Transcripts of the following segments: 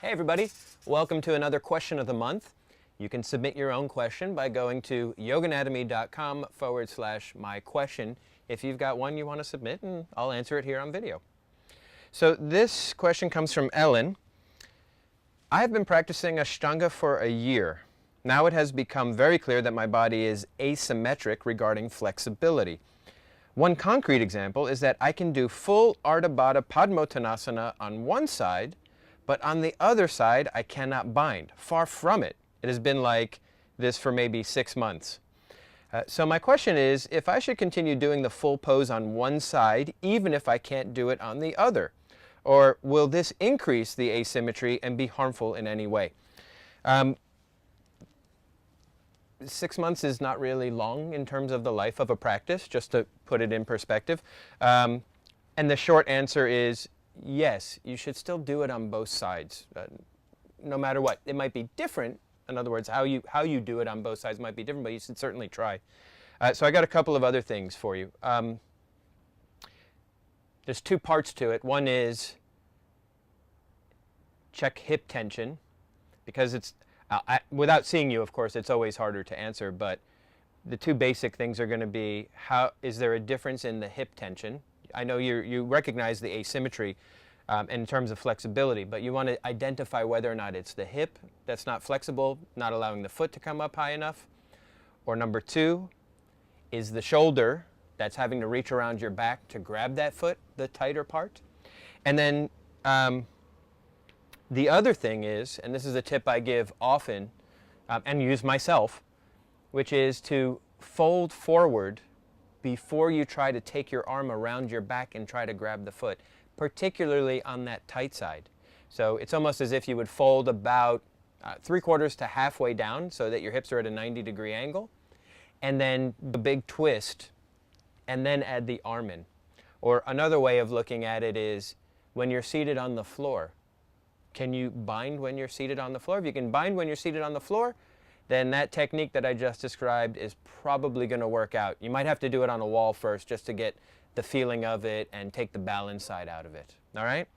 Hey everybody, welcome to another question of the month. You can submit your own question by going to yoganatomy.com/my question if you've got one you want to submit, and I'll answer it here on video. So this question comes from Ellen. I've been practicing Ashtanga for a year. Now it has become very clear that my body is asymmetric regarding flexibility. One concrete example is that I can do full ardha baddha padmottanasana on one side, but on the other side I cannot bind. Far from it. It has been like this for maybe 6 months. So my question is, if I should continue doing the full pose on one side, even if I can't do it on the other? Or will this increase the asymmetry and be harmful in any way? 6 months is not really long in terms of the life of a practice, just to put it in perspective. And the short answer is yes, you should still do it on both sides, no matter what. It might be different. In other words, how you do it on both sides might be different, but you should certainly try. So I got a couple of other things for you. There's two parts to it. One is check hip tension, because it's, without seeing you, of course, it's always harder to answer, but the two basic things are going to be, is there a difference in the hip tension? I know you recognize the asymmetry in terms of flexibility, but you want to identify whether or not it's the hip that's not flexible, not allowing the foot to come up high enough. Or number two, is the shoulder that's having to reach around your back to grab that foot, the tighter part. And then the other thing is, and this is a tip I give often and use myself, which is to fold forward before you try to take your arm around your back and try to grab the foot, particularly on that tight side. So it's almost as if you would fold about 3/4 to halfway down so that your hips are at a 90-degree angle, and then the big twist, and then add the arm in. Or another way of looking at it is, when you're seated on the floor, can you bind when you're seated on the floor? If you can bind when you're seated on the floor, then that technique that I just described is probably going to work out. You might have to do it on a wall first just to get the feeling of it and take the balance side out of it. All right?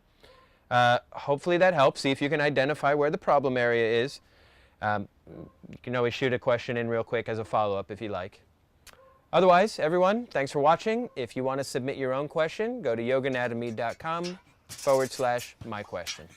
Hopefully that helps. See if you can identify where the problem area is. You can always shoot a question in real quick as a follow-up if you like. Otherwise, everyone, thanks for watching. If you want to submit your own question, go to yoganatomy.com/my question.